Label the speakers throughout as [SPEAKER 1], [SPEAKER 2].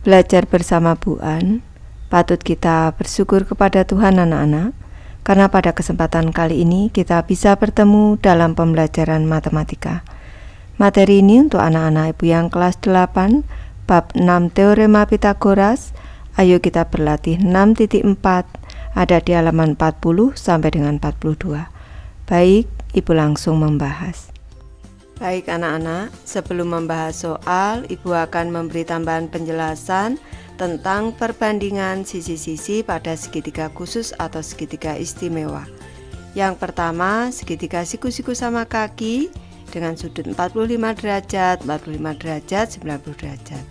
[SPEAKER 1] Belajar bersama Bu An, patut kita bersyukur kepada Tuhan anak-anak, karena pada kesempatan kali ini kita bisa bertemu dalam pembelajaran matematika. Materi ini untuk anak-anak ibu yang kelas 8, bab 6 Teorema Pitagoras. Ayo kita berlatih 6.4, ada di halaman 40 sampai dengan 42. Baik, ibu langsung membahas. Baik anak-anak, sebelum membahas soal, ibu akan memberi tambahan penjelasan tentang perbandingan sisi-sisi pada segitiga khusus atau segitiga istimewa. Yang pertama, segitiga siku-siku sama kaki dengan sudut 45 derajat, 45 derajat, 90 derajat.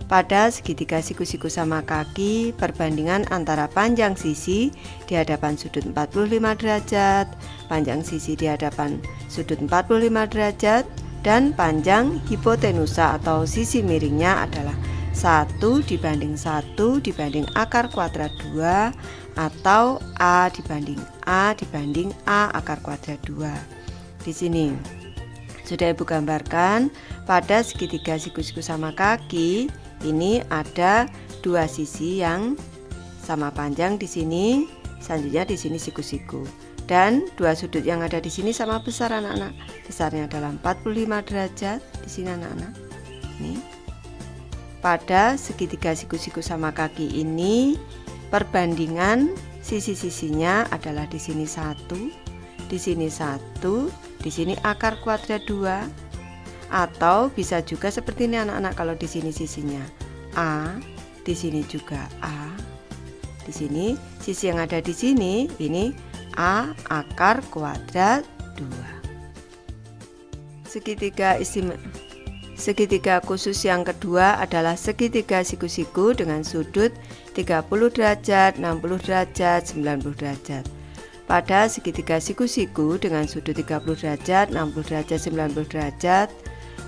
[SPEAKER 1] Pada segitiga siku-siku sama kaki, perbandingan antara panjang sisi di hadapan sudut 45 derajat, panjang sisi di hadapan sudut 45 derajat, dan panjang hipotenusa atau sisi miringnya adalah 1 dibanding 1 dibanding akar kuadrat 2 atau A dibanding A akar kuadrat 2. Di sini sudah ibu gambarkan pada segitiga siku-siku sama kaki ini ada dua sisi yang sama panjang di sini, selanjutnya di sini siku-siku. Dan dua sudut yang ada di sini sama besar anak-anak. Besarnya adalah 45 derajat di sini anak-anak. Ini. Pada segitiga siku-siku sama kaki ini perbandingan sisi-sisinya adalah di sini 1, di sini 1, di sini akar kuadrat 2. Atau bisa juga seperti ini anak-anak, kalau di sini sisinya A, di sini juga A. Di sini sisi yang ada di sini ini A akar kuadrat 2. Segitiga khusus yang kedua adalah segitiga siku-siku dengan sudut 30 derajat, 60 derajat, 90 derajat. Pada segitiga siku-siku dengan sudut 30 derajat, 60 derajat, 90 derajat,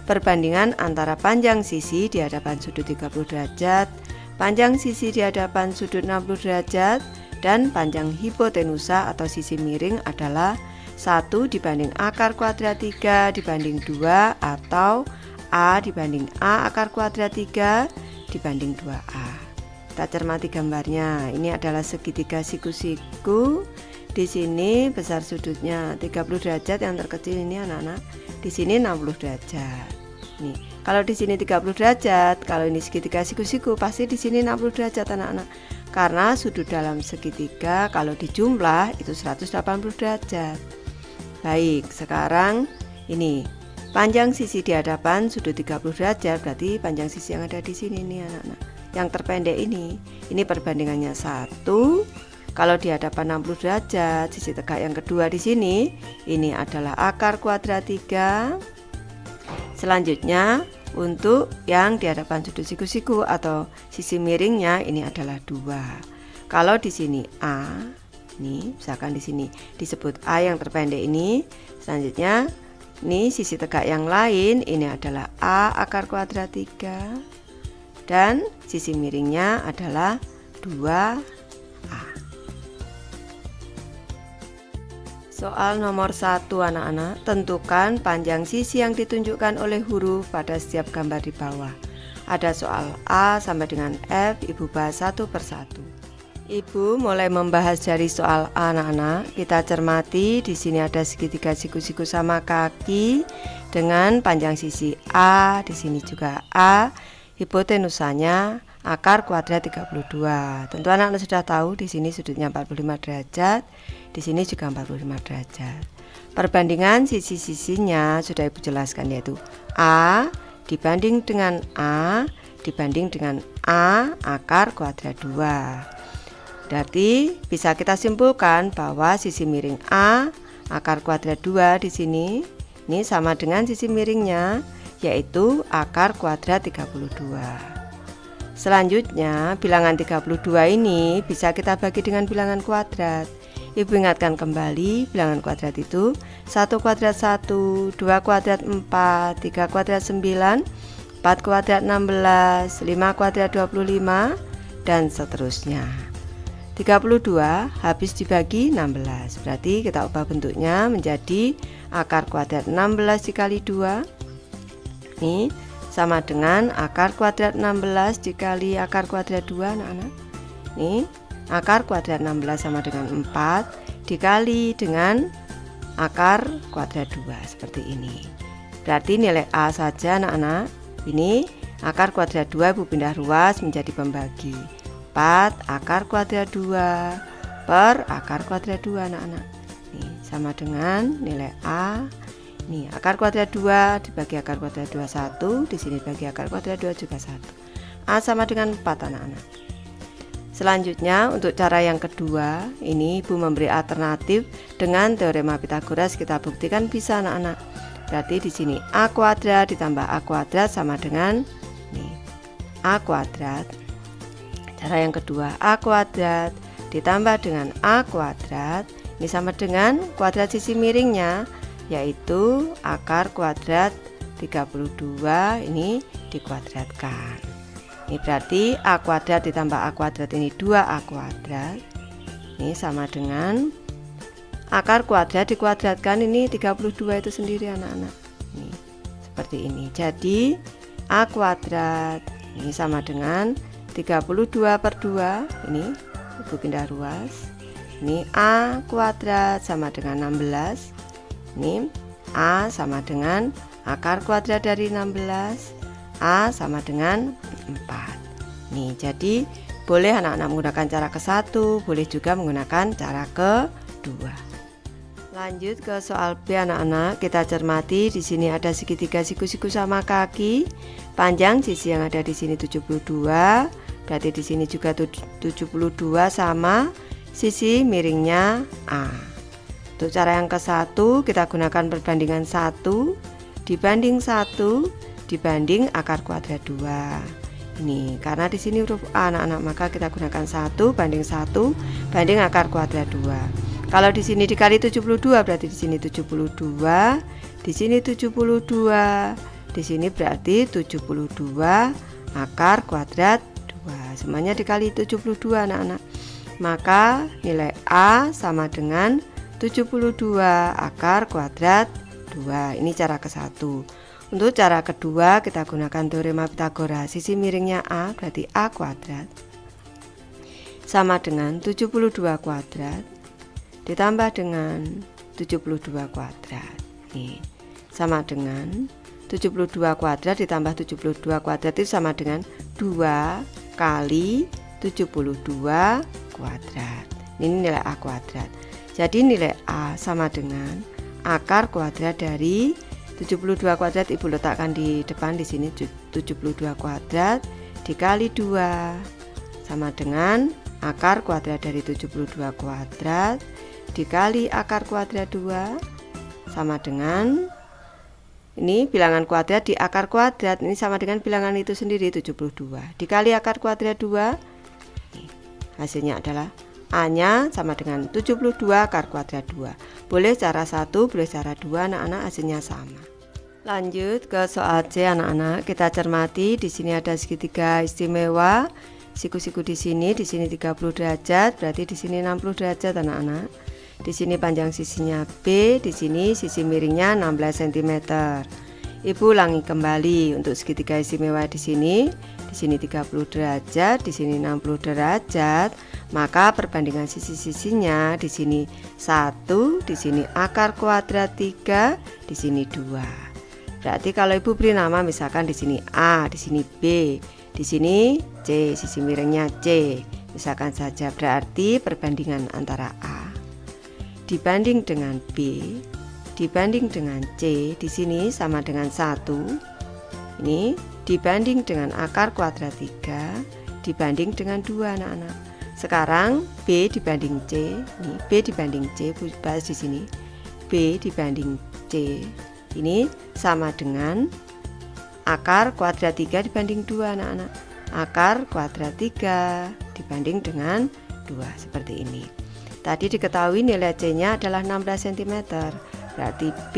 [SPEAKER 1] perbandingan antara panjang sisi di hadapan sudut 30 derajat, panjang sisi di hadapan sudut 60 derajat, dan panjang hipotenusa atau sisi miring adalah 1 dibanding akar kuadrat 3 dibanding 2 atau A dibanding A akar kuadrat 3 dibanding 2A. Kita cermati gambarnya. Ini adalah segitiga siku-siku. Di sini besar sudutnya 30 derajat, yang terkecil ini anak-anak. Di sini 60 derajat. Nih, kalau di sini 30 derajat, kalau ini segitiga siku-siku pasti di sini 60 derajat anak-anak. Karena sudut dalam segitiga kalau dijumlah itu 180 derajat. Baik, sekarang ini panjang sisi di hadapan sudut 30 derajat, berarti panjang sisi yang ada di sini nih anak-anak. Yang terpendek ini perbandingannya 1. Kalau di hadapan 60 derajat, sisi tegak yang kedua di sini, ini adalah akar kuadrat 3. Selanjutnya, untuk yang di hadapan sudut siku-siku atau sisi miringnya ini adalah 2. Kalau di sini A, nih, misalkan di sini disebut A yang terpendek ini. Selanjutnya, nih sisi tegak yang lain ini adalah A akar kuadrat 3. Dan sisi miringnya adalah 2. Soal nomor 1 anak-anak, tentukan panjang sisi yang ditunjukkan oleh huruf pada setiap gambar di bawah. Ada soal A sampai dengan F, ibu bahas satu persatu. Ibu mulai membahas dari soal A anak-anak. Kita cermati di sini ada segitiga siku-siku sama kaki dengan panjang sisi A, di sini juga A. Hipotenusanya akar kuadrat 32. Tentu anak-anak sudah tahu di sini sudutnya 45 derajat, di sini juga 45 derajat. Perbandingan sisi-sisinya sudah ibu jelaskan, yaitu A dibanding dengan A dibanding dengan A akar kuadrat 2. Berarti bisa kita simpulkan bahwa sisi miring A akar kuadrat 2 di sini ini sama dengan sisi miringnya, yaitu akar kuadrat 32. Selanjutnya, bilangan 32 ini bisa kita bagi dengan bilangan kuadrat. Ibu ingatkan kembali, bilangan kuadrat itu 1 kuadrat 1, 2 kuadrat 4, 3 kuadrat 9, 4 kuadrat 16, 5 kuadrat 25, dan seterusnya. 32 habis dibagi 16, berarti kita ubah bentuknya menjadi akar kuadrat 16 dikali 2. Ini sama dengan akar kuadrat 16 dikali akar kuadrat 2 anak-anak. Nih, akar kuadrat 16 sama dengan 4 dikali dengan akar kuadrat 2 seperti ini. Berarti nilai A saja anak-anak. Ini akar kuadrat 2 Ibu pindah ruas menjadi pembagi. 4 akar kuadrat 2 per akar kuadrat 2 anak-anak. Nih, sama dengan nilai A. Nih, akar kuadrat 2 dibagi akar kuadrat 2 1, di sini bagi akar kuadrat 2 juga 1. A sama dengan 4 anak-anak. Selanjutnya untuk cara yang kedua, ini Ibu memberi alternatif dengan teorema Pythagoras, kita buktikan bisa anak-anak. Berarti di sini A kuadrat ditambah A kuadrat sama dengan nih, A kuadrat. Cara yang kedua, A kuadrat ditambah dengan A kuadrat, ini sama dengan kuadrat sisi miringnya, yaitu akar kuadrat 32 ini dikuadratkan. Ini berarti A kuadrat ditambah A kuadrat ini 2A kuadrat. Ini sama dengan akar kuadrat dikuadratkan ini 32 itu sendiri anak-anak. Ini seperti ini. Jadi A kuadrat ini sama dengan 32 per 2. Ini Ibu pindah ruas. Ini A kuadrat sama dengan 16. Ini A sama dengan akar kuadrat dari 16, A sama dengan 4. Nih, jadi boleh anak-anak menggunakan cara ke-1, boleh juga menggunakan cara ke-2. Lanjut ke soal B anak-anak, kita cermati di sini ada segitiga siku-siku sama kaki. Panjang sisi yang ada di sini 72, berarti di sini juga 72 sama sisi miringnya A. Untuk cara yang ke-1 kita gunakan perbandingan 1 dibanding 1 dibanding akar kuadrat 2. Ini karena di sini huruf A anak-anak, maka kita gunakan 1 banding 1 banding akar kuadrat 2. Kalau di sini dikali 72 berarti di sini 72, di sini 72, di sini berarti 72 akar kuadrat 2. Semuanya dikali 72 anak-anak. Maka nilai A sama dengan 72 akar kuadrat 2. Ini cara ke-1. Untuk cara kedua kita gunakan teorema Pythagoras. Sisi miringnya A berarti A kuadrat sama dengan 72 kuadrat ditambah dengan 72 kuadrat. Nih, sama dengan 72 kuadrat ditambah 72 kuadrat itu sama dengan 2 kali 72 kuadrat. Ini nilai A kuadrat. Jadi nilai A sama dengan akar kuadrat dari 72 kuadrat Ibu letakkan di depan di sini 72 kuadrat dikali 2 sama dengan akar kuadrat dari 72 kuadrat dikali akar kuadrat 2 sama dengan ini bilangan kuadrat di akar kuadrat ini sama dengan bilangan itu sendiri 72 dikali akar kuadrat 2. Hasilnya adalah A-nya sama dengan 72 akar kuadrat 2. Boleh cara 1, boleh cara 2 anak-anak, hasilnya sama. Lanjut ke soal C anak-anak, kita cermati di sini ada segitiga istimewa. Siku-siku di sini 30 derajat, berarti di sini 60 derajat anak-anak. Di sini panjang sisinya B, di sini sisi miringnya 16 cm. Ibu ulangi kembali untuk segitiga istimewa di sini 30 derajat, di sini 60 derajat, maka perbandingan sisi-sisinya di sini 1, di sini akar kuadrat 3, di sini 2. Berarti kalau Ibu beri nama misalkan di sini A, di sini B, di sini C, sisi miringnya C. Misalkan saja berarti perbandingan antara A dibanding dengan B dibanding dengan C di sini sama dengan 1. Ini dibanding dengan akar kuadrat 3 dibanding dengan 2 anak-anak. Sekarang B dibanding C, ini B dibanding C, bahas di sini. B dibanding C ini sama dengan akar kuadrat 3 dibanding 2 anak-anak. Akar kuadrat 3 dibanding dengan 2 seperti ini. Tadi diketahui nilai C-nya adalah 16 cm. Berarti B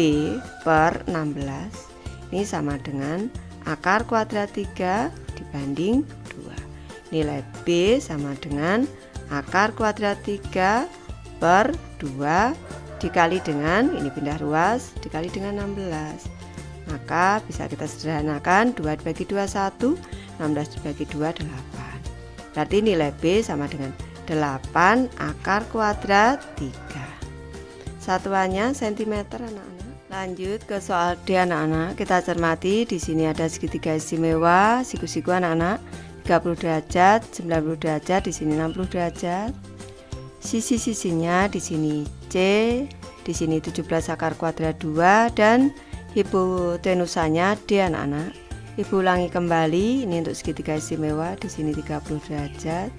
[SPEAKER 1] per 16 ini sama dengan akar kuadrat 3 dibanding 2. Nilai B sama dengan akar kuadrat 3 per 2 dikali dengan, ini pindah ruas, dikali dengan 16. Maka bisa kita sederhanakan, 2 dibagi 2 1, 16 dibagi 2 8. Berarti nilai B sama dengan 8 akar kuadrat 3. Satuannya cm anak-anak. Lanjut ke soal D anak-anak. Kita cermati, di sini ada segitiga istimewa, siku-siku anak-anak, 30 derajat, 90 derajat, di sini 60 derajat. Sisi-sisinya di sini C, di sini 17 akar kuadrat 2 dan hipotenusanya D anak-anak. Ibu ulangi kembali, ini untuk segitiga istimewa, di sini 30 derajat,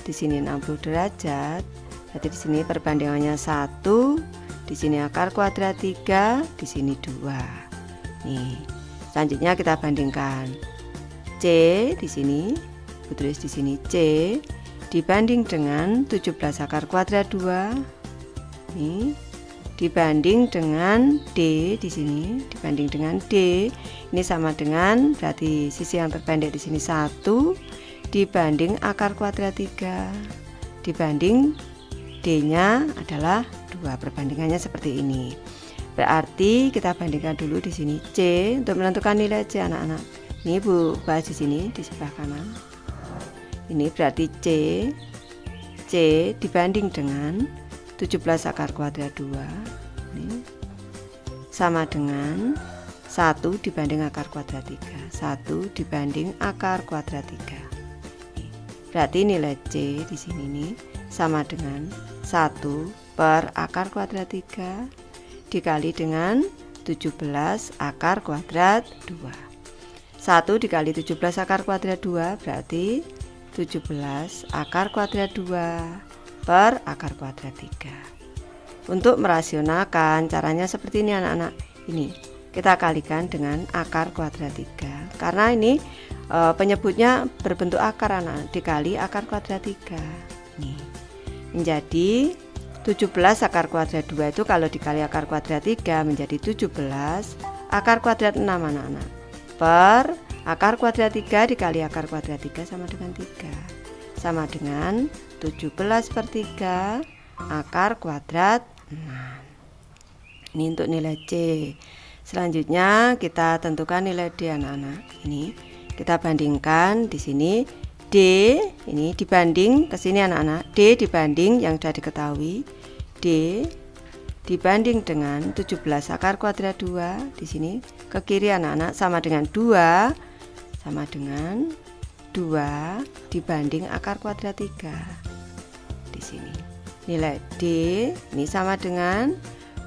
[SPEAKER 1] di sini 60 derajat. Berarti di sini perbandingannya 1, di sini akar kuadrat 3, di sini 2. Nih, selanjutnya kita bandingkan. C di sini, Ibu tulis di sini C dibanding dengan 17 akar kuadrat 2. Nih, dibanding dengan D di sini, dibanding dengan D. Ini sama dengan, berarti sisi yang terpendek di sini 1 dibanding akar kuadrat 3 dibanding D-nya adalah 2. Perbandingannya seperti ini. Berarti kita bandingkan dulu di sini C untuk menentukan nilai C anak-anak. Ini Ibu bahas di sini di sebelah kanan. Ini berarti C dibanding dengan 17 akar kuadrat 2 ini sama dengan 1 dibanding akar kuadrat 3. 1 dibanding akar kuadrat 3. Berarti nilai C di sini nih sama dengan 1 per akar kuadrat 3 dikali dengan 17 akar kuadrat 2. 1 dikali 17 akar kuadrat 2 berarti 17 akar kuadrat 2 per akar kuadrat 3. Untuk merasionalkan caranya seperti ini anak-anak. Ini kita kalikan dengan akar kuadrat 3 karena ini penyebutnya berbentuk akar anak, dikali akar kuadrat 3. Nih, menjadi 17 akar kuadrat 2 itu kalau dikali akar kuadrat 3 menjadi 17 akar kuadrat 6 anak-anak per akar kuadrat 3 dikali akar kuadrat 3 sama dengan 3 sama dengan 17 per 3 akar kuadrat 6. Ini untuk nilai C. Selanjutnya kita tentukan nilai D anak-anak. Ini kita bandingkan di sini D ini dibanding ke sini anak-anak. D dibanding yang sudah diketahui. D dibanding dengan 17 akar kuadrat 2 di sini ke kiri anak-anak sama dengan 2 sama dengan 2 dibanding akar kuadrat 3. Di sini nilai D ini sama dengan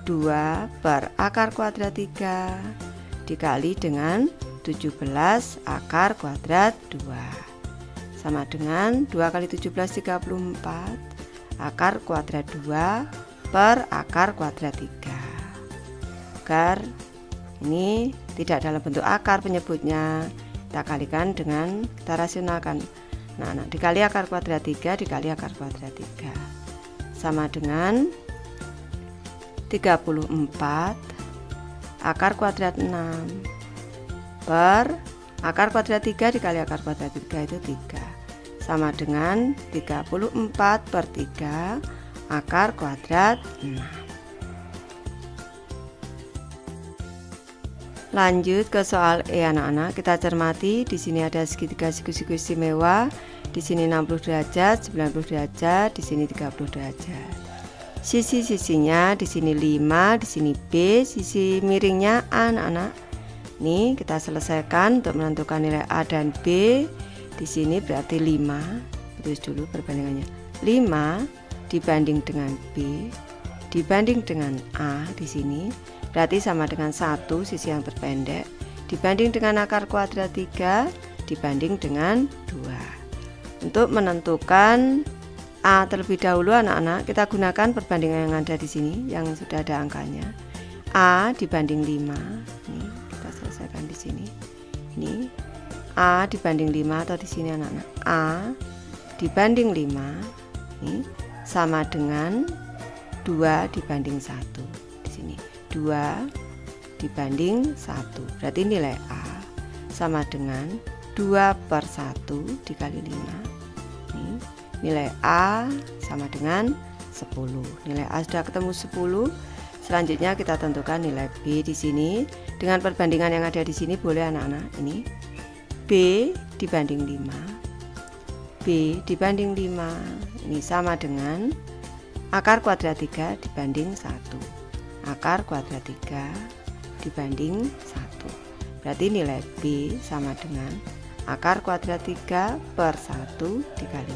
[SPEAKER 1] 2 per akar kuadrat 3 dikali dengan 17 akar kuadrat 2 sama dengan 2 kali 17 34 akar kuadrat 2 per akar kuadrat 3. Agar ini tidak dalam bentuk akar penyebutnya, kita kalikan dengan, kita rasionalkan. Nah, dikali akar kuadrat 3 dikali akar kuadrat 3 sama dengan 34 akar kuadrat 6 per akar kuadrat 3 dikali akar kuadrat 3 itu 3 sama dengan 34 per 3 akar kuadrat 6. Lanjut ke soal E anak-anak. Kita cermati, di sini ada segitiga siku-siku istimewa, di sini 60 derajat, 90 derajat, di sini 30 derajat. Sisi-sisinya di sini 5, di sini B, sisi miringnya A anak-anak. Nih kita selesaikan untuk menentukan nilai A dan B. Di sini berarti 5. Tulis dulu perbandingannya. 5 dibanding dengan B dibanding dengan A di sini berarti sama dengan 1 sisi yang terpendek dibanding dengan akar kuadrat 3 dibanding dengan 2. Untuk menentukan A terlebih dahulu anak-anak, kita gunakan perbandingan yang ada di sini yang sudah ada angkanya. A dibanding 5. Nih, kita selesaikan di sini. Ini A dibanding 5 atau di sini anak-anak. A dibanding 5 ini sama dengan 2 dibanding 1. Di sini 2 dibanding 1. Berarti nilai A sama dengan 2 per 1 dikali 5. Ini nilai A sama dengan 10. Nilai A sudah ketemu 10 Selanjutnya kita tentukan nilai B di sini. Dengan perbandingan yang ada di sini boleh anak-anak. Ini B dibanding 5. B dibanding 5 ini sama dengan akar kuadrat 3 dibanding 1. Akar kuadrat 3 dibanding 1. Berarti nilai B sama dengan akar kuadrat 3 per 1 dikali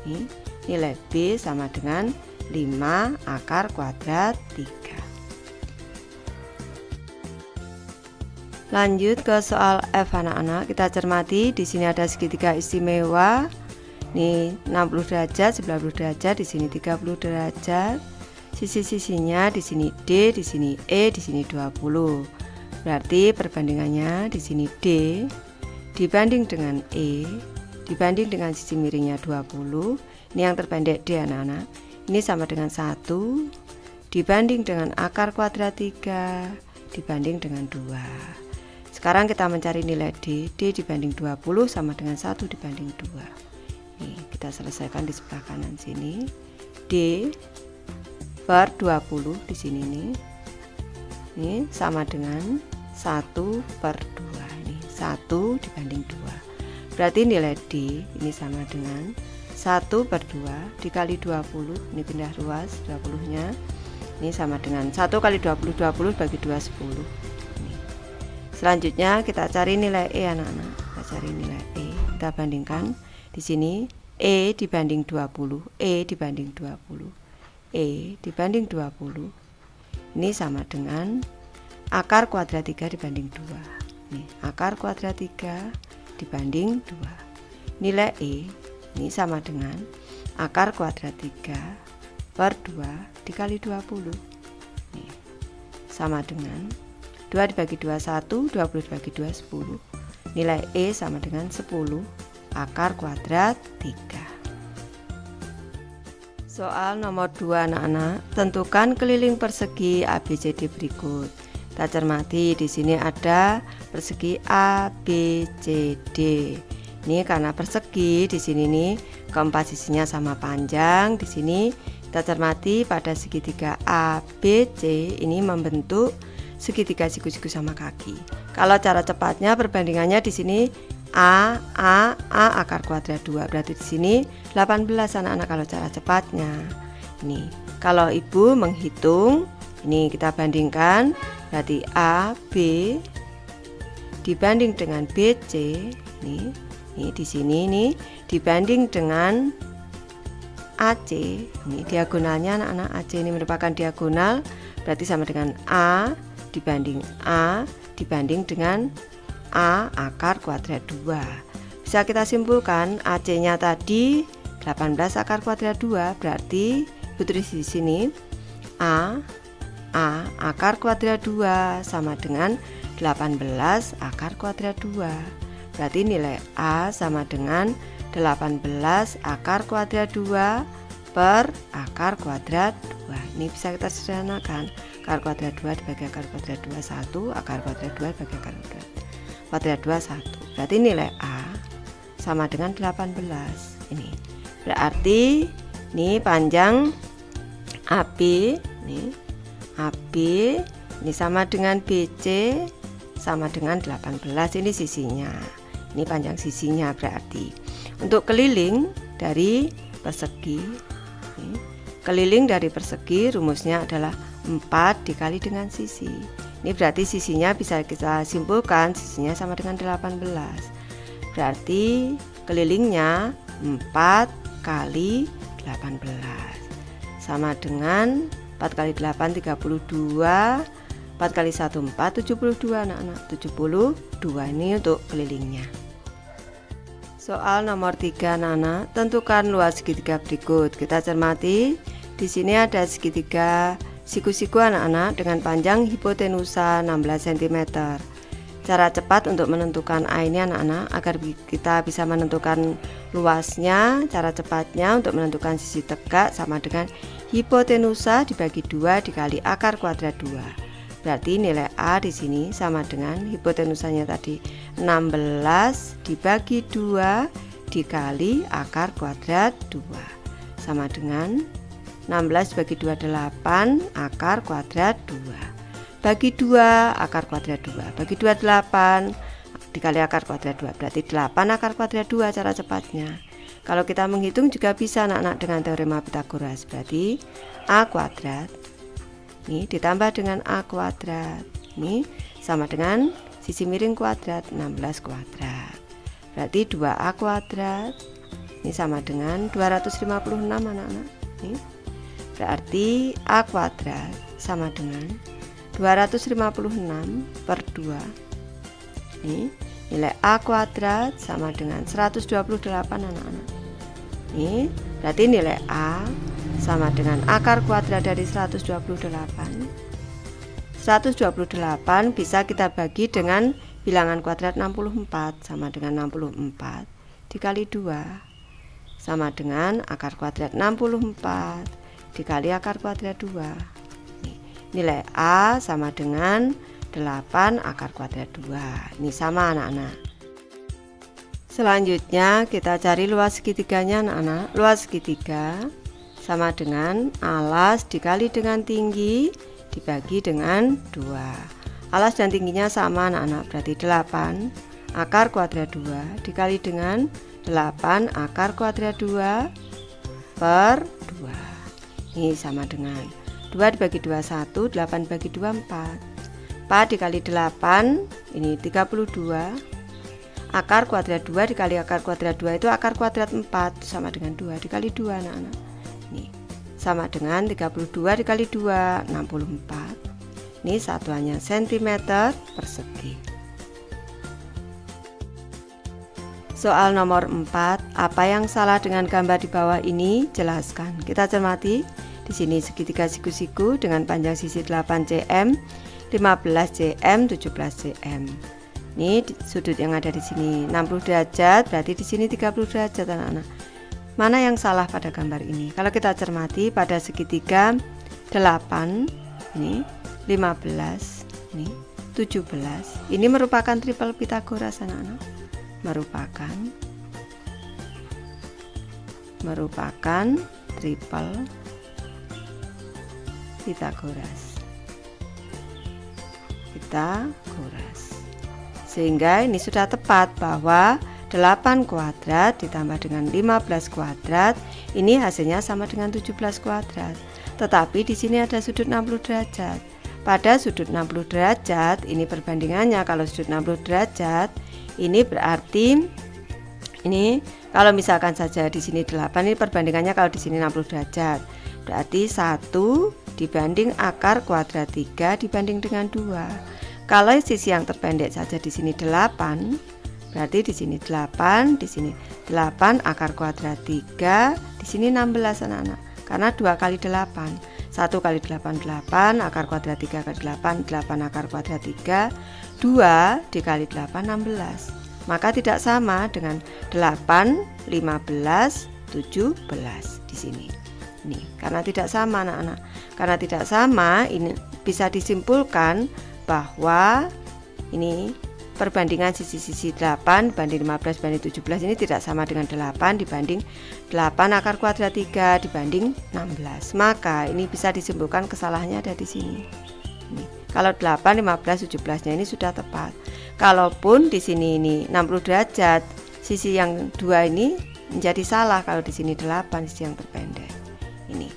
[SPEAKER 1] 5. Ini nilai B sama dengan 5 akar kuadrat 3. Lanjut ke soal F anak-anak. Kita cermati di sini ada segitiga istimewa. Ini 60 derajat, 90 derajat, di sini 30 derajat. Sisi-sisinya di sini D, di sini E, di sini 20. Berarti perbandingannya di sini D dibanding dengan E dibanding dengan sisi miringnya 20. Ini yang terpendek D anak-anak. Ini sama dengan 1 dibanding dengan akar kuadrat 3 dibanding dengan 2. Sekarang kita mencari nilai D. D dibanding 20 sama dengan 1 dibanding 2. Nih, kita selesaikan di sebelah kanan sini. D per 20 di sini nih. Ini sama dengan 1 per 2. Ini 1 dibanding 2. Berarti nilai D ini sama dengan 1 per 2 dikali 20. Ini pindah ruas 20-nya. Ini sama dengan 1 kali 20, 20 bagi 2, 10. Selanjutnya kita cari nilai E anak-anak. Kita cari nilai E. Kita bandingkan di sini E dibanding 20, E dibanding 20, E dibanding 20. Ini sama dengan akar kuadrat 3 dibanding 2. Nih, akar kuadrat 3 dibanding 2. Nilai E ini sama dengan akar kuadrat 3 per 2 dikali 20. Nih, sama dengan 2 dibagi 2, 1, 20 dibagi 2, 10. Nilai E sama dengan 10 akar kuadrat 3. Soal nomor 2 anak-anak, tentukan keliling persegi ABCD berikut. Kita cermati di sini ada persegi ABCD. Ini karena persegi di sini nih keempat sisinya sama panjang. Di sini kita cermati pada segitiga ABC ini membentuk segitiga siku-siku sama kaki. Kalau cara cepatnya perbandingannya di sini A akar kuadrat 2. Berarti di sini 18 anak-anak kalau cara cepatnya. Ini kalau ibu menghitung, ini kita bandingkan. Berarti A B dibanding dengan BC. Ini di sini nih dibanding dengan AC. Ini diagonalnya anak-anak. AC ini merupakan diagonal. Berarti sama dengan A dibanding dengan A akar kuadrat 2. Bisa kita simpulkan AC nya tadi 18 akar kuadrat 2. Berarti putri di sini A akar kuadrat 2 sama dengan 18 akar kuadrat 2. Berarti nilai A sama dengan 18 akar kuadrat 2 per akar kuadrat 2. Ini bisa kita sederhanakan. Akar kuadrat 2 dibagi akar kuadrat 2 1, akar kuadrat 2 dibagi akar kuadrat 2 1. Berarti nilai A sama dengan 18. Ini berarti ini panjang AB ini sama dengan BC sama dengan 18. Ini sisinya. Ini panjang sisinya berarti. Untuk keliling dari persegi, keliling dari persegi rumusnya adalah 4 dikali dengan sisi. Ini berarti sisinya bisa kita simpulkan sisinya sama dengan 18. Berarti kelilingnya 4 kali 18 sama dengan 4 kali 8 32, 4 kali 1 4, 72 anak-anak. 72 ini untuk kelilingnya. Soal nomor 3 anak-anak, tentukan luas segitiga berikut. Kita cermati di sini ada segitiga siku-siku anak-anak dengan panjang hipotenusa 16 cm. Cara cepat untuk menentukan A ini anak-anak agar kita bisa menentukan luasnya. Cara cepatnya untuk menentukan sisi tegak sama dengan hipotenusa dibagi 2 dikali akar kuadrat 2. Berarti nilai A di sini sama dengan hipotenusanya tadi 16 dibagi 2 dikali akar kuadrat 2 sama dengan 16 bagi 2 8, akar kuadrat 2. Bagi 2, akar kuadrat 2. Bagi 2 8 dikali akar kuadrat 2, berarti 8 akar kuadrat 2 cara cepatnya. Kalau kita menghitung juga bisa anak-anak dengan teorema Pythagoras. Berarti A kuadrat ini ditambah dengan A kuadrat ini sama dengan sisi miring kuadrat 16 kuadrat. Berarti 2A kuadrat ini sama dengan 256 anak-anak. Ini berarti A kuadrat sama dengan 256 per 2. Ini nilai A kuadrat sama dengan 128 anak-anak. Ini berarti nilai A sama dengan akar kuadrat dari 128. 128 bisa kita bagi dengan bilangan kuadrat 64 sama dengan 64 dikali 2 sama dengan akar kuadrat 64 dikali akar kuadrat 2. Nilai A sama dengan 8 akar kuadrat 2. Ini sama anak-anak. Selanjutnya kita cari luas segitiganya anak-anak. Luas segitiga sama dengan alas dikali dengan tinggi dibagi dengan 2. Alas dan tingginya sama anak-anak, berarti 8 akar kuadrat 2 dikali dengan 8 akar kuadrat 2 per 2. Ini sama dengan 2 dibagi 2 1, 8 dibagi 2 4. 4 dikali 8 ini 32. Akar kuadrat 2 dikali akar kuadrat 2 itu akar kuadrat 4 sama dengan 2 dikali 2 anak-anak. Ini sama dengan 32 dikali 2 64. Ini satuannya cm persegi. Soal nomor 4, apa yang salah dengan gambar di bawah ini? Jelaskan. Kita cermati. Di sini segitiga siku-siku dengan panjang sisi 8 cm, 15 cm, 17 cm. Ini sudut yang ada di sini 60 derajat, berarti di sini 30 derajat anak-anak. Mana yang salah pada gambar ini? Kalau kita cermati pada segitiga 8 ini 15 ini 17. Ini merupakan triple Pythagoras anak-anak. Merupakan triple Pythagoras. Sehingga ini sudah tepat bahwa 8 kuadrat ditambah dengan 15 kuadrat ini hasilnya sama dengan 17 kuadrat. Tetapi di sini ada sudut 60 derajat. Pada sudut 60 derajat ini perbandingannya, kalau sudut 60 derajat ini berarti ini kalau misalkan saja di sini 8, ini perbandingannya kalau di sini 60 derajat. Berarti 1 dibanding akar kuadrat 3 dibanding dengan 2. Kalau sisi yang terpendek saja di sini 8, berarti di sini 8, di sini 8 akar kuadrat 3, di sini 16 anak-anak. Karena 2 kali 8, 1 kali 8 8, akar kuadrat 3 kali 8 8 akar kuadrat 3, 2 dikali 8 16. Maka tidak sama dengan 8 15 17 di sini. Nih, karena tidak sama anak-anak. Karena tidak sama, ini bisa disimpulkan bahwa ini perbandingan sisi-sisi 8 banding 15 banding 17 ini tidak sama dengan 8 dibanding 8 akar kuadrat 3 dibanding 16. Maka ini bisa disimpulkan kesalahannya ada di sini. Ini, kalau 8, 15, 17-nya ini sudah tepat. Kalaupun di sini ini 60 derajat, sisi yang 2 ini menjadi salah kalau di sini 8 sisi yang terpendek. Ini.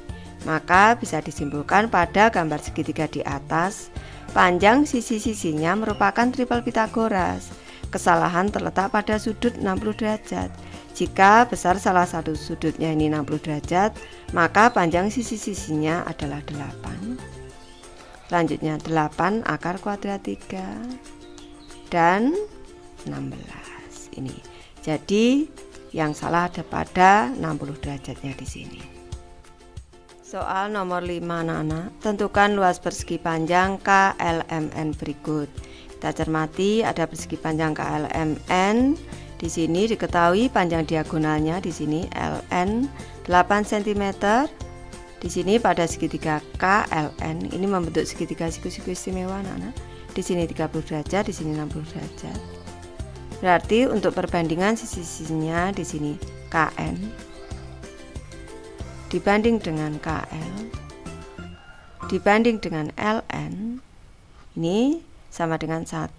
[SPEAKER 1] Maka bisa disimpulkan pada gambar segitiga di atas, panjang sisi-sisinya merupakan triple Pythagoras. Kesalahan terletak pada sudut 60 derajat. Jika besar salah satu sudutnya ini 60 derajat, maka panjang sisi-sisinya adalah 8. Selanjutnya 8 akar kuadrat 3 dan 16. Ini. Jadi yang salah ada pada 60 derajatnya di sini. Soal nomor 5 anak-anak, tentukan luas persegi panjang KLMN berikut. Kita cermati ada persegi panjang KLMN. Di sini diketahui panjang diagonalnya di sini LN 8 cm. Di sini pada segitiga KLN ini membentuk segitiga siku-siku istimewa anak-anak. Di sini 30 derajat, di sini 60 derajat. Berarti untuk perbandingan sisi-sisinya di sini KN dibanding dengan KL dibanding dengan ln ini sama dengan 1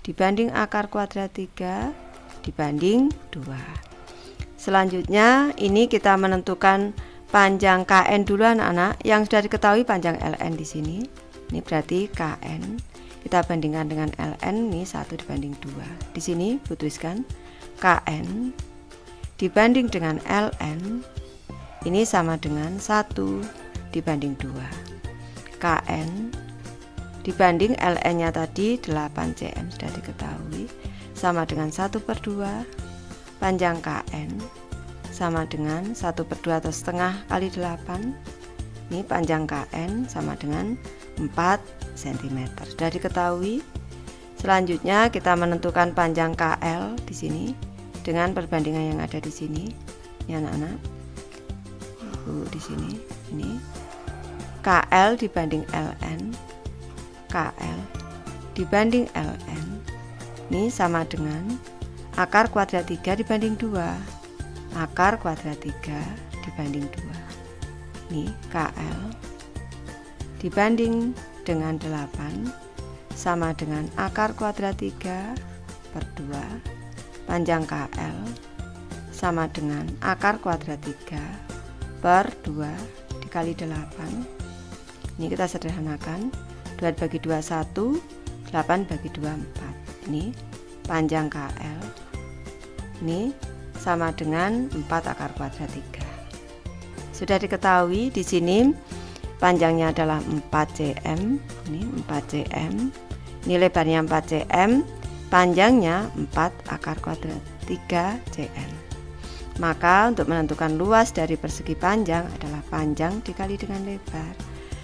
[SPEAKER 1] dibanding akar kuadrat 3 dibanding 2. Selanjutnya ini kita menentukan panjang KN dulu anak-anak. Yang sudah diketahui panjang LN di sini. Ini berarti KN kita bandingkan dengan LN, ini 1 dibanding 2. Di sini Bu tuliskan KN dibanding dengan LN ini sama dengan 1 dibanding 2. KN dibanding LN-nya tadi 8 cm sudah diketahui sama dengan 1/2 panjang KN sama dengan 1/2 atau setengah kali 8. Ini panjang KN sama dengan 4 cm sudah diketahui. Selanjutnya kita menentukan panjang KL di sini dengan perbandingan yang ada di sini ya anak-anak. Di sini ini KL dibanding LN, KL dibanding LN ini sama dengan akar kuadrat 3 dibanding 2. Akar kuadrat 3 dibanding 2. Ini KL dibanding dengan 8 sama dengan akar kuadrat 3/2 panjang KL sama dengan akar kuadrat 3/2 dikali 8. Ini kita sederhanakan, 2 bagi 2 1, 8 bagi 2 4. Ini panjang KL ini sama dengan 4 akar kuadrat 3. Sudah diketahui di sini panjangnya adalah 4 cm. Ini 4 cm. Ini lebarnya 4 cm, panjangnya 4 akar kuadrat 3 cm. Maka untuk menentukan luas dari persegi panjang adalah panjang dikali dengan lebar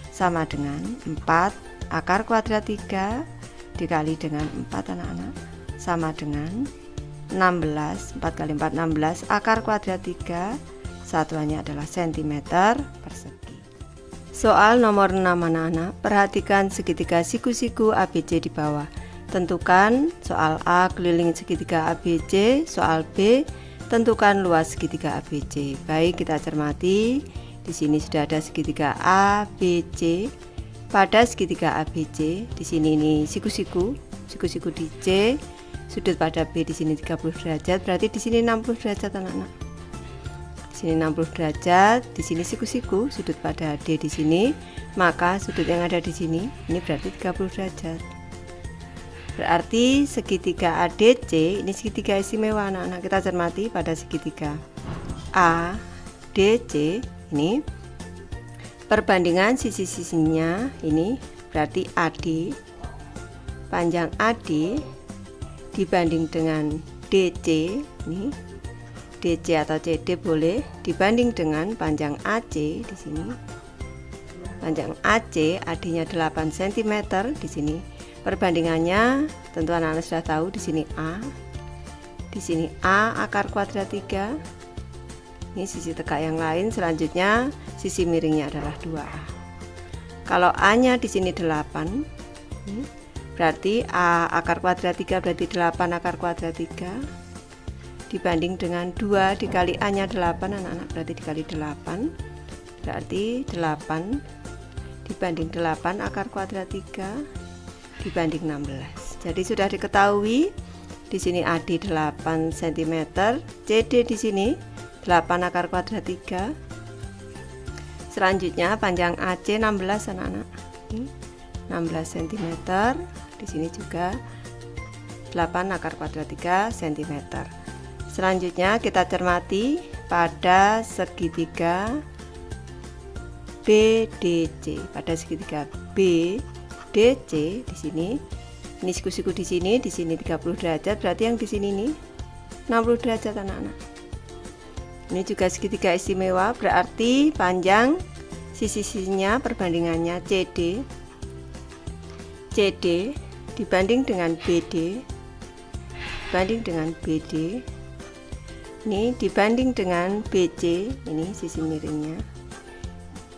[SPEAKER 1] sama dengan 4 akar kuadrat 3 dikali dengan 4 anak-anak sama dengan 16. 4 kali 4 16 akar kuadrat 3, satuannya adalah cm persegi. Soal nomor 6 anak-anak, perhatikan segitiga siku-siku ABC di bawah. Tentukan soal A keliling segitiga ABC, soal B tentukan luas segitiga ABC. Baik, kita cermati. Di sini sudah ada segitiga ABC. Pada segitiga ABC, di sini ini siku-siku di C, sudut pada B di sini 30 derajat, berarti di sini 60 derajat anak-anak. Di sini 60 derajat, di sini siku-siku, sudut pada D di sini, maka sudut yang ada di sini ini berarti 30 derajat. Berarti segitiga ADC ini segitiga istimewa anak-anak. Kita cermati pada segitiga ADC ini perbandingan sisi-sisinya ini berarti AD, panjang AD dibanding dengan DC, ini DC atau CD boleh, dibanding dengan panjang AC di sini. Panjang AC AD-nya 8 cm di sini. Perbandingannya tentu anak-anak sudah tahu, di sini A. Di sini A akar kuadrat 3. Ini sisi tegak yang lain. Selanjutnya sisi miringnya adalah 2A. Kalau A-nya di sini 8, berarti A akar kuadrat 3 berarti 8 akar kuadrat 3 dibanding dengan 2 dikali A-nya 8 anak-anak, berarti dikali 8, berarti 8 dibanding 8 akar kuadrat 3 dibanding 16. Jadi sudah diketahui di sini AD 8 cm, CD di sini 8 akar kuadrat 3. Selanjutnya panjang AC 16 anak-anak. 16 cm. Di sini juga 8 akar kuadrat 3 cm. Selanjutnya kita cermati pada segitiga BDC. Pada segitiga BDC di sini ini siku-siku di sini 30 derajat, berarti yang di sini nih 60 derajat anak-anak. Ini juga segitiga istimewa, berarti panjang sisi-sisinya perbandingannya CD dibanding dengan BD, ini dibanding dengan BC, ini sisi miringnya.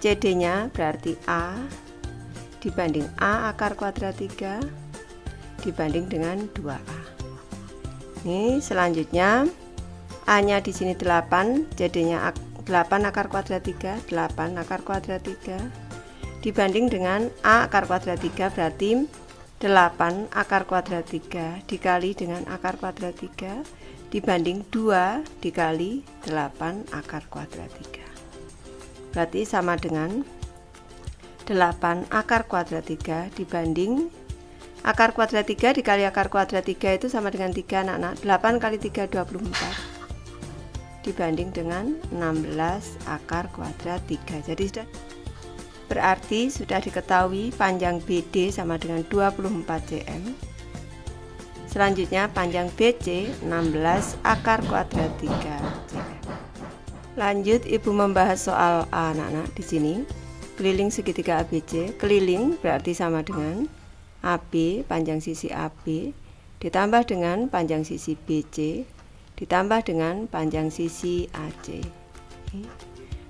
[SPEAKER 1] CD nya berarti A dibanding A akar kuadrat 3 dibanding dengan 2A. Ini selanjutnya A nya di sini 8, CD nya 8 akar kuadrat 3, 8 akar kuadrat 3 dibanding dengan A akar kuadrat 3 berarti 8 akar kuadrat 3 dikali dengan akar kuadrat 3 dibanding 2 dikali 8 akar kuadrat 3. Berarti sama dengan 8 akar kuadrat 3 dibanding akar kuadrat 3 dikali akar kuadrat 3 itu sama dengan 3 anak-anak. 8 kali 3 24 dibanding dengan 16 akar kuadrat 3. Jadi berarti sudah diketahui panjang BD sama dengan 24 cm. Selanjutnya panjang BC 16 akar kuadrat 3 cm. Lanjut Ibu membahas soal A anak-anak di sini. Keliling segitiga ABC, keliling berarti sama dengan AB, panjang sisi AB ditambah dengan panjang sisi BC ditambah dengan panjang sisi AC.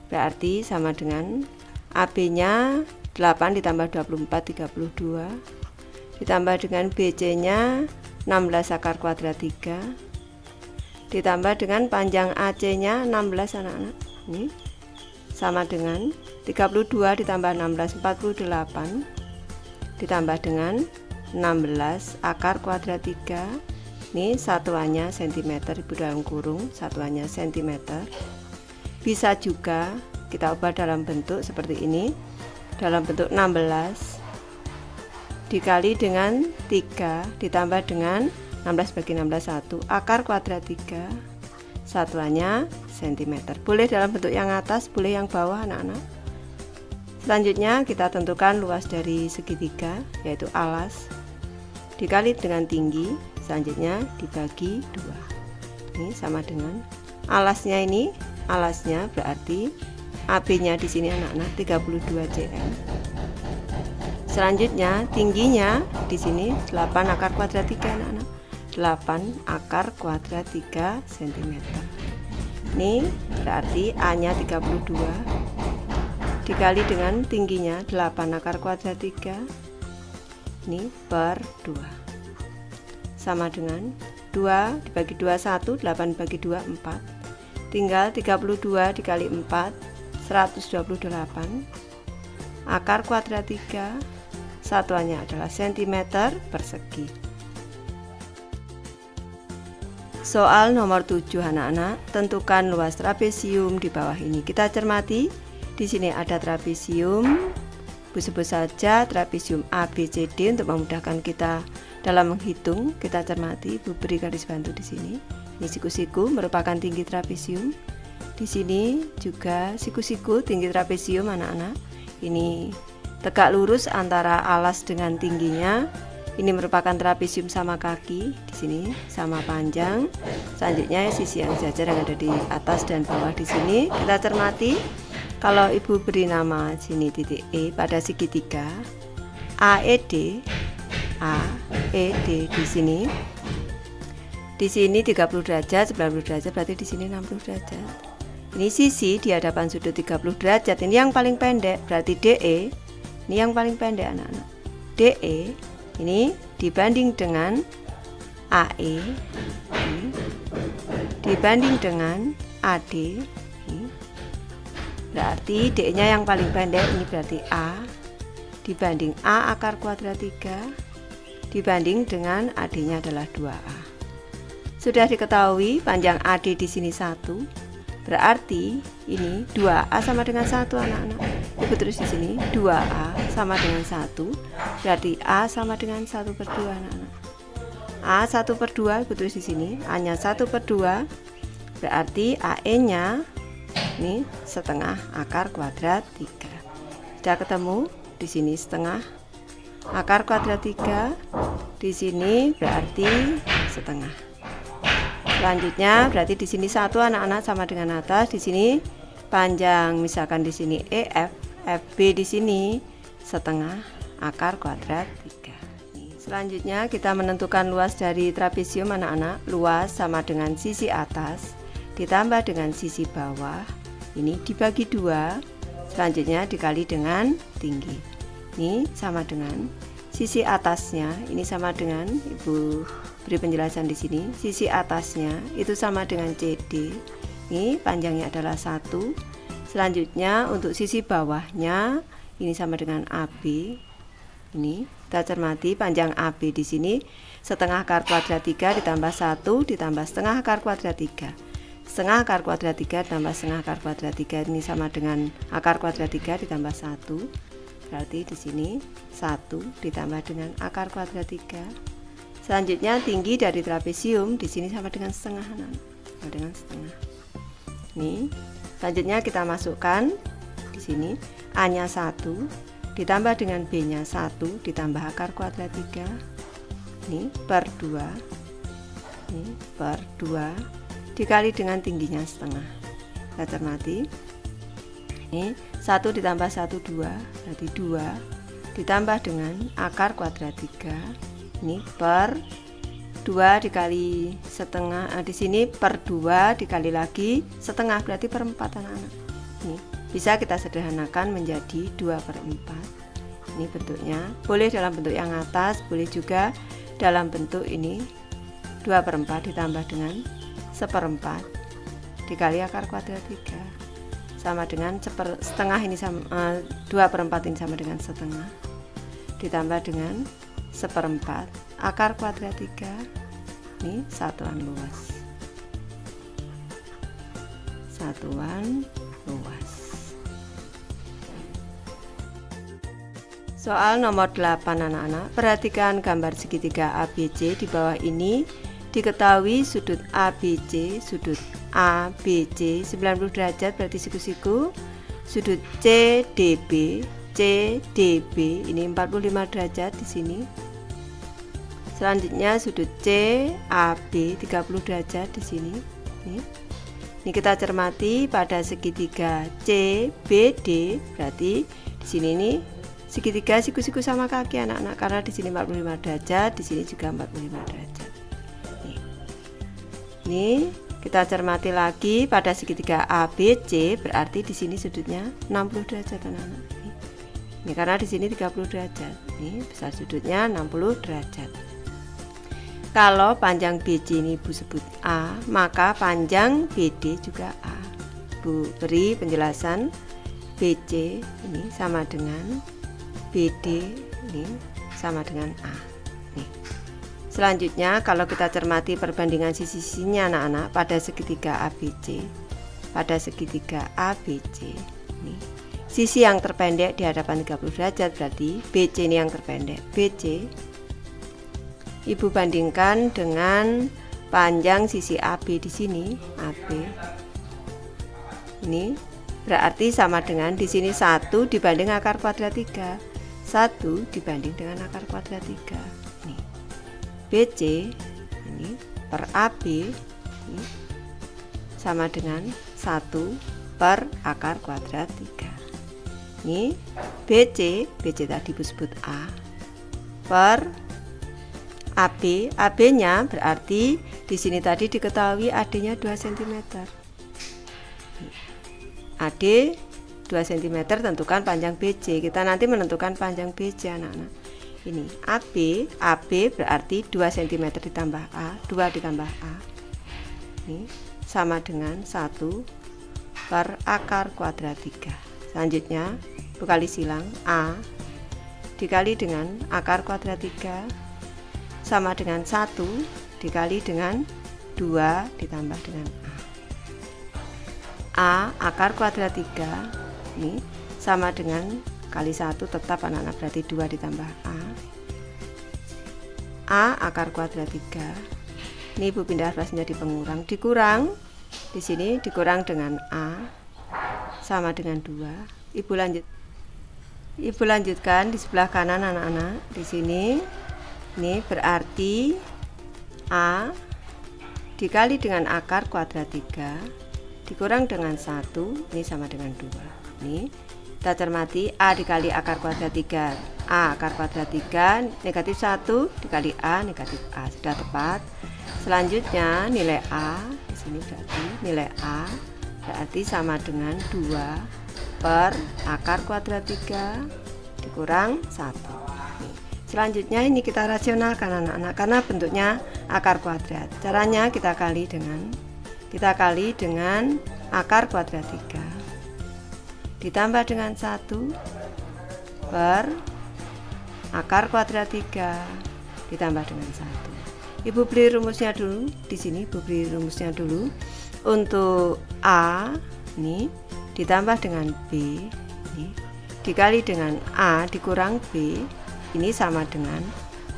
[SPEAKER 1] Berarti sama dengan AB nya 8 ditambah 24 32 ditambah dengan BC nya 16 akar kuadrat 3 ditambah dengan panjang AC nya 16 anak-anak. Ini sama dengan 32 ditambah 16 48 ditambah dengan 16 akar kuadrat 3. Ini satuannya cm, Ibu dalam kurung satuannya cm. Bisa juga kita ubah dalam bentuk seperti ini, dalam bentuk 16 dikali dengan 3 ditambah dengan 16 bagi 16 1 akar kuadrat 3 satuannya cm. Boleh dalam bentuk yang atas, boleh yang bawah anak-anak. Selanjutnya kita tentukan luas dari segitiga yaitu alas dikali dengan tinggi, selanjutnya dibagi 2. Ini sama dengan alasnya, ini alasnya berarti AB nya di sini anak-anak 32 cm. Selanjutnya tingginya di sini 8 akar kuadrat 3 anak-anak. 8 akar kuadrat 3 cm. Ini berarti A nya 32 dikali dengan tingginya 8 akar kuadrat 3 ini per 2 sama dengan 2 dibagi 2 1, 8 bagi 2 4, tinggal 32 dikali 4 128 akar kuadrat 3 satuannya adalah cm persegi. Soal nomor 7 anak-anak, tentukan luas trapesium di bawah ini. Kita cermati. Di sini ada trapesium. Bu sebut saja trapesium ABCD untuk memudahkan kita dalam menghitung. Kita cermati, Bu beri garis bantu di sini. Ini siku-siku merupakan tinggi trapesium. Di sini juga siku-siku tinggi trapesium anak-anak. Ini tegak lurus antara alas dengan tingginya. Ini merupakan trapesium sama kaki. Di sini sama panjang. Selanjutnya sisi yang jajar yang ada di atas dan bawah di sini. Kita cermati. Kalau Ibu beri nama sini titik E pada segitiga AED, AED di sini 30 derajat, 90 derajat, berarti di sini 60 derajat. Ini sisi di hadapan sudut 30 derajat, ini yang paling pendek, berarti DE. Ini yang paling pendek anak-anak. DE ini dibanding dengan AE dibanding dengan AD. Berarti D nya yang paling pendek, ini berarti A dibanding A akar kuadrat 3 dibanding dengan AD nya adalah 2A. Sudah diketahui panjang AD di sini 1, berarti ini 2A sama dengan 1 anak-anak. Ibu terus di sini 2A sama dengan 1, berarti A sama dengan 1/2 anak-anak. A 1/2, Ibu terus di sini A nya 1/2, berarti AE nya ini setengah akar kuadrat 3. Sudah ketemu di sini setengah akar kuadrat 3, di sini berarti setengah. Selanjutnya berarti di sini 1 anak-anak sama dengan atas. Di sini panjang, misalkan di sini EF, FB di sini setengah akar kuadrat 3. Selanjutnya kita menentukan luas dari trapesium anak-anak. Luas sama dengan sisi atas ditambah dengan sisi bawah. Ini dibagi 2, selanjutnya dikali dengan tinggi. Ini sama dengan sisi atasnya, ini sama dengan, Ibu beri penjelasan di sini. Sisi atasnya itu sama dengan CD. Ini panjangnya adalah 1, Selanjutnya untuk sisi bawahnya ini sama dengan AB. Ini kita cermati panjang AB di sini setengah akar kuadrat 3 ditambah 1 ditambah setengah akar kuadrat 3. Setengah akar kuadrat 3 ditambah setengah akar kuadrat 3 ini sama dengan akar kuadrat 3 ditambah 1. Berarti di sini 1 ditambah dengan akar kuadrat 3. Selanjutnya tinggi dari trapesium di sini sama dengan setengah, sama dengan setengah. Ini selanjutnya kita masukkan di sini A-nya 1 ditambah dengan B-nya 1 ditambah akar kuadrat 3 ini per 2, ini per 2 dikali dengan tingginya setengah. Kita cermati ini 1 ditambah 1 2 berarti 2 ditambah dengan akar kuadrat 3 ini per 2 dikali setengah, di sini per 2 dikali lagi setengah berarti per 4 anak-anak. Ini bisa kita sederhanakan menjadi 2/4. Ini bentuknya, boleh dalam bentuk yang atas, boleh juga dalam bentuk ini 2/4 ditambah dengan 1/4 dikali akar kuadrat 3 sama dengan setengah ini sama 2/4 ini sama dengan setengah ditambah dengan 1/4 akar kuadrat 3 ini satuan luas. Satuan luas. Soal nomor 8 anak-anak, perhatikan gambar segitiga ABC di bawah ini. Diketahui sudut ABC, sudut ABC 90 derajat berarti siku-siku. Sudut CDB, CDB ini 45 derajat di sini. Selanjutnya sudut CAB 30 derajat di sini. Ini kita cermati pada segitiga CBD berarti di sini nih segitiga siku-siku sama kaki anak-anak karena di sini 45 derajat, di sini juga 45 derajat. Ini kita cermati lagi pada segitiga ABC berarti di sini sudutnya 60 derajat anak-anak. Ini karena di sini 30 derajat. Ini besar sudutnya 60 derajat. Kalau panjang BC ini Ibu sebut A, maka panjang BD juga A. Ibu beri penjelasan BC ini sama dengan BD ini sama dengan A. Nih. Selanjutnya kalau kita cermati perbandingan sisi-sisinya anak-anak pada segitiga ABC. Pada segitiga ABC ini, sisi yang terpendek di hadapan 30 derajat berarti BC ini yang terpendek. BC Ibu bandingkan dengan panjang sisi AB di sini, AB. Ini berarti sama dengan di sini 1 dibanding akar kuadrat 3. 1 dibanding dengan akar kuadrat 3. Nih. BC ini per AB ini sama dengan 1 per akar kuadrat 3. Ini BC tadi disebut A per AB, AB-nya berarti di sini tadi diketahui AD-nya 2 cm. AD 2 cm, tentukan panjang BC. Kita nanti menentukan panjang BC anak-anak. Ini AB berarti 2 cm ditambah A, 2 ditambah A. Ini sama dengan 1 per akar kuadrat 3. Selanjutnya, kali silang A dikali dengan akar kuadrat 3 sama dengan 1 dikali dengan 2 ditambah dengan A. Akar kuadrat 3 ini sama dengan kali 1 tetap anak-anak berarti 2 ditambah A akar kuadrat 3. Ini Ibu pindah ruas menjadi pengurang, dikurang di sini dikurang dengan A sama dengan 2. Ibu lanjutkan di sebelah kanan anak-anak. Di sini ini berarti A dikali dengan akar kuadrat 3 dikurang dengan 1 ini sama dengan 2. Ini kita cermati A dikali akar kuadrat 3, A akar kuadrat 3 negatif 1 dikali A negatif A, sudah tepat. Selanjutnya nilai A di sini berarti nilai A berarti sama dengan 2 per akar kuadrat 3 dikurang 1. Selanjutnya ini kita rasionalkan anak-anak karena bentuknya akar kuadrat. Caranya kita kali dengan akar kuadrat 3. ditambah dengan 1 per akar kuadrat 3 ditambah dengan 1. Ibu beli rumusnya dulu. Di sini Ibu beli rumusnya dulu. Untuk A ini ditambah dengan B ini dikali dengan A dikurang B, ini sama dengan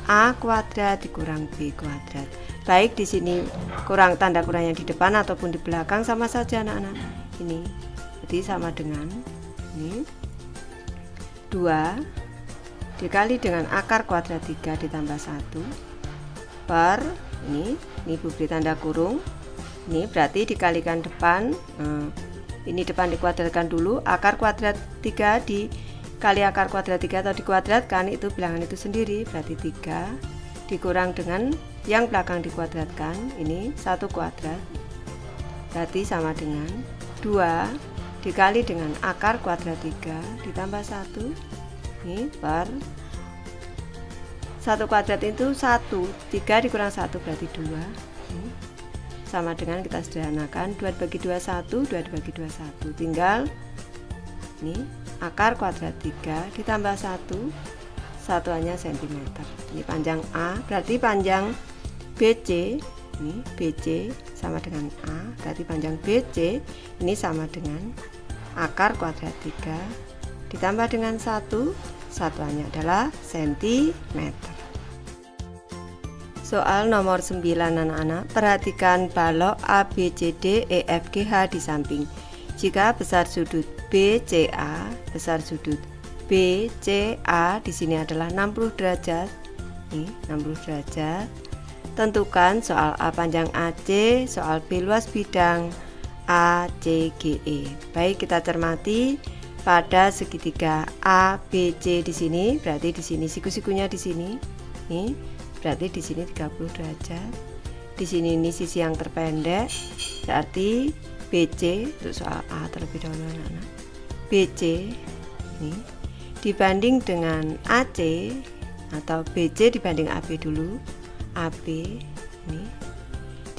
[SPEAKER 1] A kuadrat dikurang B kuadrat. Baik di sini kurang tanda kurangnya di depan ataupun di belakang sama saja anak-anak. Ini jadi sama dengan ini 2 dikali dengan akar kuadrat 3 ditambah 1 per ini Ibu beri tanda kurung. Ini berarti dikalikan depan. Ini depan dikuadratkan dulu, akar kuadrat 3 dikali akar kuadrat 3 atau dikuadratkan itu bilangan itu sendiri, berarti 3 dikurang dengan yang belakang dikuadratkan, ini 1 kuadrat, berarti sama dengan 2 dikali dengan akar kuadrat 3 ditambah 1 ini per 1 kuadrat itu 1, 3 dikurang 1 berarti 2 ini. Sama dengan kita sederhanakan 2 dibagi 2 1, 2 dibagi 2 1, tinggal ini akar kuadrat 3 ditambah 1 satuannya cm. Ini panjang A, berarti panjang BC ini BC sama dengan A, berarti panjang BC ini sama dengan akar kuadrat 3 ditambah dengan 1 satuannya adalah cm. Soal nomor 9 anak-anak, perhatikan balok ABCD EFGH di samping. Jika besar sudut BCA, besar sudut BCA di sini adalah 60 derajat. Nih, 60 derajat. Tentukan soal A panjang AC, soal B luas bidang ACGE. Baik, kita cermati pada segitiga ABC di sini, berarti di sini siku-sikunya di sini. Nih, berarti di sini 30 derajat. Di sini ini sisi yang terpendek, berarti BC untuk soal A terlebih dahulu anak-anak. BC ini dibanding dengan AC atau BC dibanding AB dulu. AB ini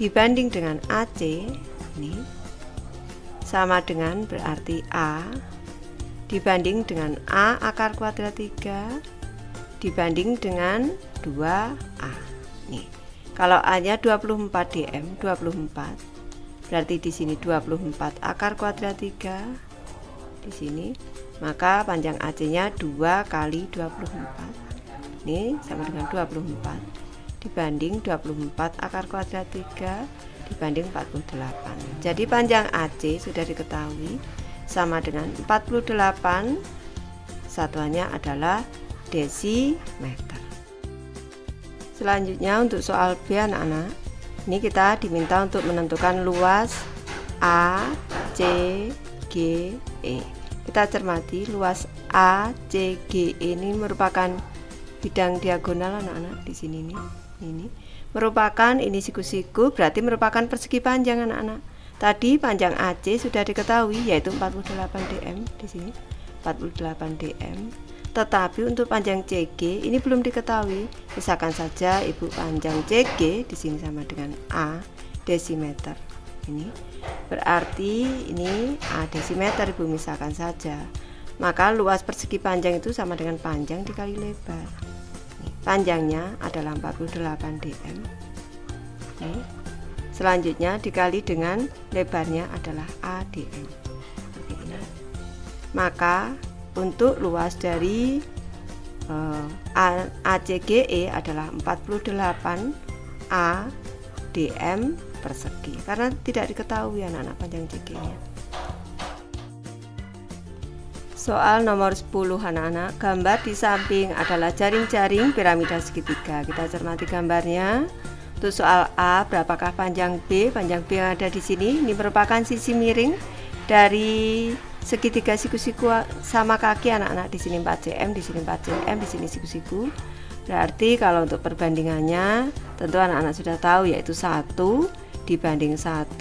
[SPEAKER 1] dibanding dengan AC ini sama dengan berarti A dibanding dengan A akar kuadrat 3 dibanding dengan 2A. Nih, kalau A-nya 24 dm, 24. Berarti di sini 24 akar kuadrat 3 di sini, maka panjang AC-nya 2 kali 24. Ini sama dengan 24 dibanding 24 akar kuadrat 3 dibanding 48. Jadi panjang AC sudah diketahui sama dengan 48, satuannya adalah desimeter. Selanjutnya untuk soal B anak-anak, ini kita diminta untuk menentukan luas ACGE. Kita cermati luas ACGE ini merupakan bidang diagonal anak-anak di sini nih. Ini merupakan ini siku-siku, berarti merupakan persegi panjang anak-anak. Tadi panjang AC sudah diketahui yaitu 48 dm di sini. 48 dm. Tetapi untuk panjang CG ini belum diketahui. Misalkan saja Ibu panjang CG di sini sama dengan A desimeter. Ini berarti ini A desimeter Ibu misalkan saja. Maka luas persegi panjang itu sama dengan panjang dikali lebar. Panjangnya adalah 48 dm. Selanjutnya dikali dengan lebarnya adalah ADM. Maka untuk luas dari ACGE adalah 48 ADM persegi, karena tidak diketahui anak-anak panjang CG-nya. Soal nomor 10 anak-anak, gambar di samping adalah jaring-jaring piramida segitiga. Kita cermati gambarnya. Untuk soal A, berapakah panjang B? Panjang B yang ada di sini ini merupakan sisi miring dari segitiga siku-siku sama kaki anak-anak. Di sini 4 cm, di sini 4 cm, di sini siku-siku. Berarti kalau untuk perbandingannya tentu anak-anak sudah tahu, yaitu 1 dibanding 1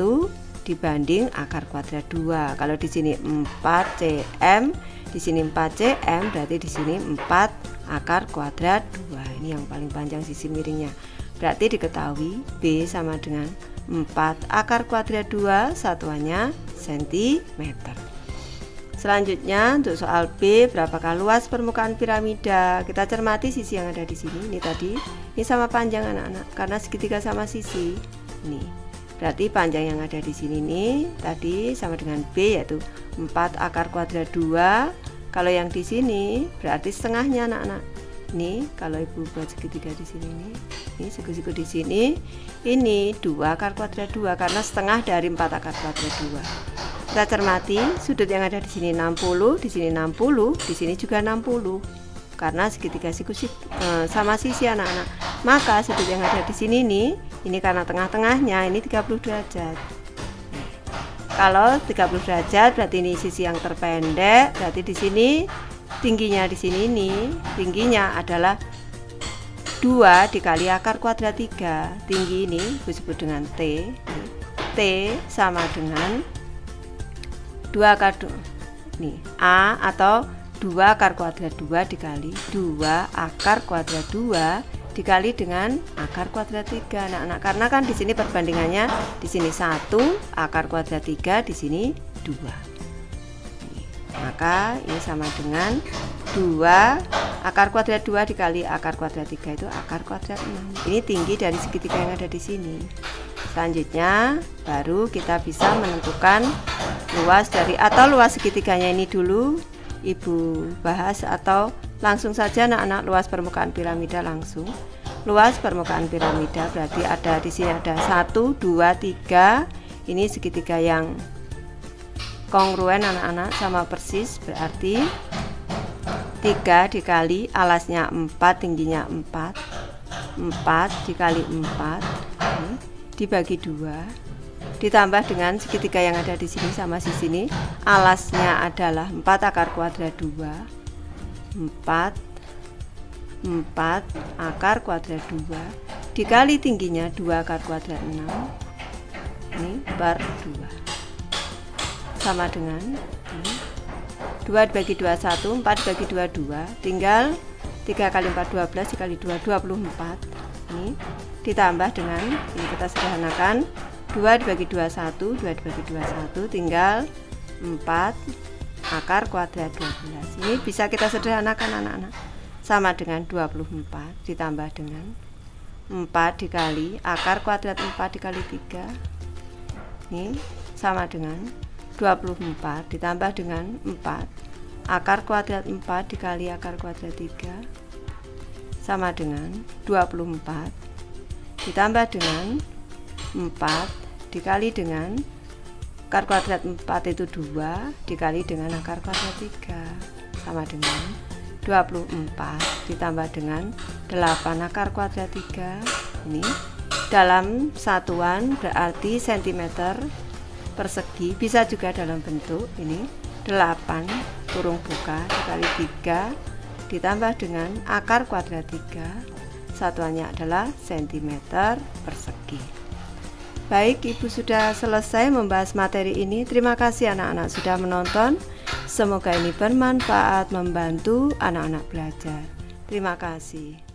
[SPEAKER 1] dibanding akar kuadrat 2. Kalau di sini 4 cm, di sini 4 cm, berarti di sini 4 akar kuadrat 2. Ini yang paling panjang sisi miringnya. Berarti diketahui B sama dengan 4 akar kuadrat 2, satuannya cm. Selanjutnya untuk soal B, berapakah luas permukaan piramida? Kita cermati sisi yang ada di sini. Ini tadi, ini sama panjang anak-anak, karena segitiga sama sisi. Ini berarti panjang yang ada di sini nih tadi sama dengan B, yaitu 4 akar kuadrat 2. Kalau yang di sini berarti setengahnya anak-anak. Ini kalau ibu buat segitiga di sini nih, ini siku-siku di sini, ini 2 akar kuadrat 2 karena setengah dari 4 akar kuadrat 2. Kita cermati sudut yang ada di sini 60, di sini 60, di sini juga 60. Karena segitiga siku sama sisi anak-anak. Maka sudut yang ada di sini nih, ini karena tengah-tengahnya ini 30 derajat. Kalau 30 derajat berarti ini sisi yang terpendek, berarti di sini tingginya di sini tingginya adalah 2 dikali akar kuadrat 3. Tinggi ini disebut dengan T. T sama dengan 2 akar nih A atau 2 akar kuadrat 2 dikali 2 akar kuadrat 2 dikali dengan akar kuadrat 3 anak-anak, karena kan di sini perbandingannya di sini 1 akar kuadrat 3, di sini 2. Maka ini sama dengan 2 akar kuadrat 2 dikali akar kuadrat 3 itu akar kuadrat 6. Ini tinggi dari segitiga yang ada di sini. Selanjutnya baru kita bisa menentukan luas dari atau luas segitiganya ini dulu ibu bahas, atau langsung saja anak-anak luas permukaan piramida langsung. Luas permukaan piramida berarti ada di sini ada 1, 2, 3. Ini segitiga yang kongruen anak-anak, sama persis, berarti 3 dikali alasnya 4, tingginya 4 dikali 4 dibagi 2 ditambah dengan segitiga yang ada di sini sama di sini, alasnya adalah 4 akar kuadrat 2, 4 akar kuadrat 2 dikali tingginya 2 akar kuadrat 6 ini per 2 sama dengan 2 dibagi 2 1, 4 dibagi 2 2, tinggal 3 kali 4 12 dikali 2 24. Ini ditambah dengan ini kita sederhanakan 2 dibagi 2 1, 2 dibagi 2 1, tinggal 4 akar kuadrat 12. Ini bisa kita sederhanakan anak-anak, sama dengan 24 ditambah dengan 4 dikali akar kuadrat 4 dikali 3. Ini sama dengan 24 ditambah dengan 4 akar kuadrat 4 dikali akar kuadrat 3 sama dengan 24 ditambah dengan 4 dikali dengan akar kuadrat 4 itu 2 dikali dengan akar kuadrat 3 sama dengan 24 ditambah dengan 8 akar kuadrat 3. Ini dalam satuan berarti cm persegi, bisa juga dalam bentuk ini 8 kurung buka dikali 3 ditambah dengan akar kuadrat 3, satuannya adalah cm persegi. Baik, ibu sudah selesai membahas materi ini. Terima kasih anak-anak sudah menonton. Semoga ini bermanfaat, membantu anak-anak belajar. Terima kasih.